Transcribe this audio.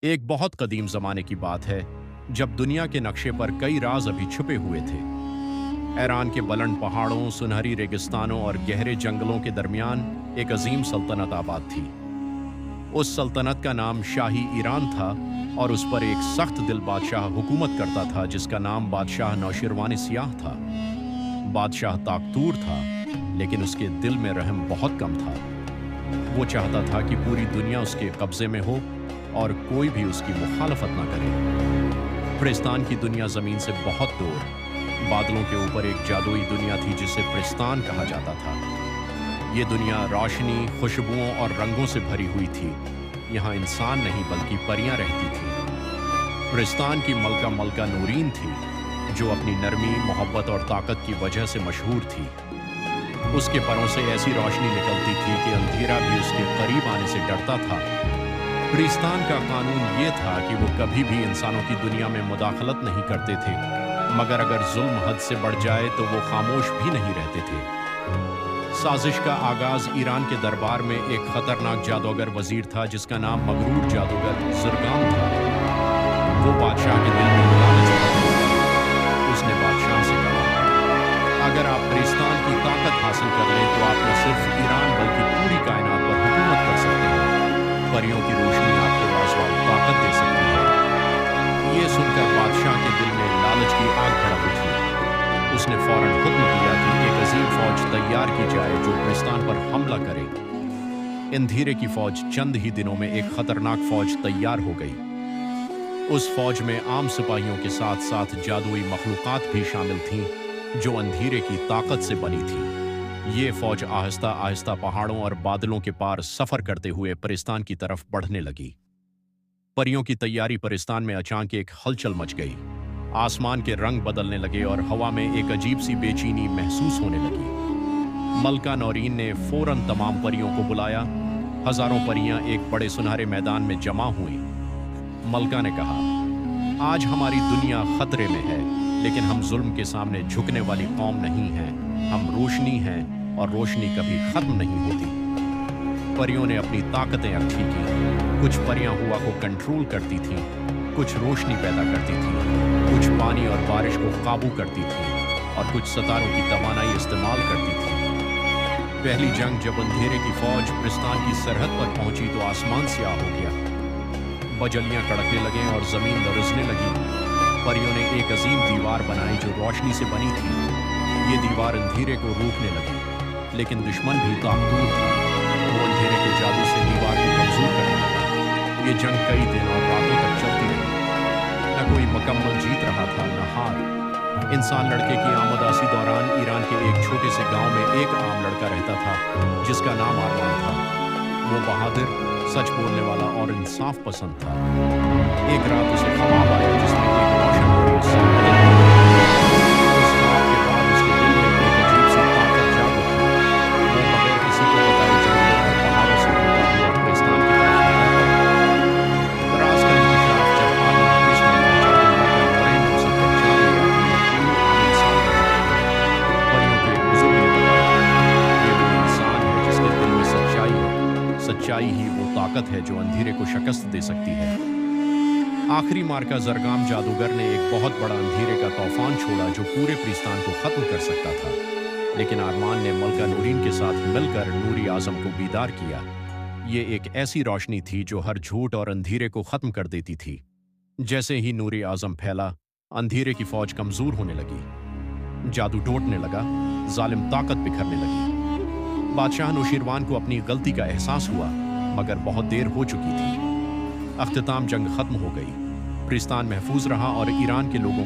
एक बहुत कदीम ज़माने की बात है, जब दुनिया के नक्शे पर कई राज अभी छुपे हुए थे। ईरान के बुलंद पहाड़ों, सुनहरी रेगिस्तानों और गहरे जंगलों के दरमियान एक अजीम सल्तनत आबाद थी। उस सल्तनत का नाम शाही ईरान था और उस पर एक सख्त दिल बादशाह हुकूमत करता था, जिसका नाम बादशाह नौशिरवान सियाह था। बादशाह ताकतूर था, लेकिन उसके दिल में रहम बहुत कम था। वो चाहता था कि पूरी दुनिया उसके कब्जे में हो और कोई भी उसकी मुखालफत ना करे। प्रिस्तान की दुनिया जमीन से बहुत दूर बादलों के ऊपर एक जादुई दुनिया थी, जिसे प्रिस्तान कहा जाता था। ये दुनिया रोशनी, खुशबुओं और रंगों से भरी हुई थी। यहाँ इंसान नहीं बल्कि परियां रहती थी। प्रिस्तान की मलका नूरीन थी, जो अपनी नरमी, मोहब्बत और ताकत की वजह से मशहूर थी। उसके परों से ऐसी रोशनी निकलती थी कि अंधेरा भी उसके करीब आने से डरता था। प्रिस्तान का कानून ये था कि वो कभी भी इंसानों की दुनिया में मुदाखलत नहीं करते थे, मगर अगर जुल्म हद से बढ़ जाए तो वो खामोश भी नहीं रहते थे। साजिश का आगाज ईरान के दरबार में एक खतरनाक जादूगर वजीर था, जिसका नाम मगरूर जादूगर जुर्गान था। वो बादशाह के दिल में लालच भरा था। उसने बादशाह से कहा, अगर आप प्रिस्तान की ताकत हासिल कर लें तो आप न सिर्फ ईरान बल्कि पूरी कायनात पर हुकूमत कर सकते हैं। परियों की रोशनी आपको लाजवाब ताकत दे सकती है। ये सुनकर बादशाह के दिल में लालच की आग भड़क उठी। उसने फौरन हुक्म दिया कि एक अजीम फौज तैयार की जाए जो प्रिस्तान पर हमला करे। अंधेरे की फौज चंद ही दिनों में एक खतरनाक फौज तैयार हो गई। उस फौज में आम सिपाहियों के साथ साथ जादुई मखलूकात भी शामिल थीं, जो अंधेरे की ताकत से बनी थी। ये फौज आहिस्ता आहिस्ता पहाड़ों और बादलों के पार सफर करते हुए प्रिस्तान की तरफ बढ़ने लगी। परियों की तैयारी प्रिस्तान में अचानक एक हलचल मच गई। आसमान के रंग बदलने लगे और हवा में एक अजीब सी बेचैनी महसूस होने लगी। मलका नौरीन ने फौरन तमाम परियों को बुलाया। हजारों परियां एक बड़े सुनहरे मैदान में जमा हुई। मलका ने कहा, आज हमारी दुनिया खतरे में है, लेकिन हम जुल्म के सामने झुकने वाली कौम नहीं हैं। हम रोशनी हैं और रोशनी कभी खत्म नहीं होती। परियों ने अपनी ताकतें इकट्ठी की। कुछ परियां हवा को कंट्रोल करती थीं, कुछ रोशनी पैदा करती थीं, कुछ पानी और बारिश को काबू करती थीं और कुछ सितारों की तवानाई इस्तेमाल करती थीं। पहली जंग जब अंधेरे की फौज प्रिस्तान की सरहद पर पहुंची तो आसमान स्याह हो गया। बजलियां कड़कने लगे और जमीन लरजने लगी। परियों ने एक अजीम दीवार बनाई जो रोशनी से बनी थी। ये दीवार अंधेरे को रोकने लगी, लेकिन दुश्मन भी ताकतूर था। वो अंधेरे के जादू से दीवार को कमजोर करने लगा। ये जंग कई दिन और रातों तक चलती रही। न कोई मुकम्मल जीत रहा था, न हार। इंसान लड़के की आमदासी दौरान ईरान के एक छोटे से गांव में एक आम लड़का रहता था, जिसका नाम आरमान था। वो बहादुर, सच बोलने वाला और इंसाफ पसंद था। एक रात उसे ख्वाब आया जिसमें एक रोशन हुई उससे मदद मिली। उस ख्वाब के बाद उसके दिल में एक अजीब सी ताकत जाग उठी। वो बगैर किसी को बताए जंगलों और पहाड़ों से होता हुआ प्रिस्तान की तरफ निकल पड़ा। राज का इंकशाफ जब आलम पुलिस में पहुंचा तो नौरीन ने उसे पहचान लिया कि ये कोई आम इंसान नहीं। परियों के एक बुजुर्ग ने बताया, ये वो इंसान है जिसके दिल में सच्चाई है। सच्चाई ही वो ताकत है जो अंधेरे को शिकस्त दे सकती है। आखिरी मार्का जरगाम जादूगर ने एक बहुत बड़ा अंधेरे का तूफान छोड़ा जो पूरे प्रिस्तान को खत्म कर सकता था, लेकिन आरमान ने मलका नूरीन के साथ मिलकर नूरी आजम को बीदार किया। ये एक ऐसी रोशनी थी जो हर झूठ और अंधेरे को खत्म कर देती थी। जैसे ही नूरी आजम फैला, अंधेरे की फौज कमजोर होने लगी। जादू टूटने लगा, जालिम ताकत बिखरने लगी। बादशाह नौशिरवान को अपनी गलती का एहसास हुआ, मगर बहुत देर हो चुकी थी। अख्तिताम जंग खत्म हो गई। प्रिस्तान महफूज रहा और ईरान के लोगों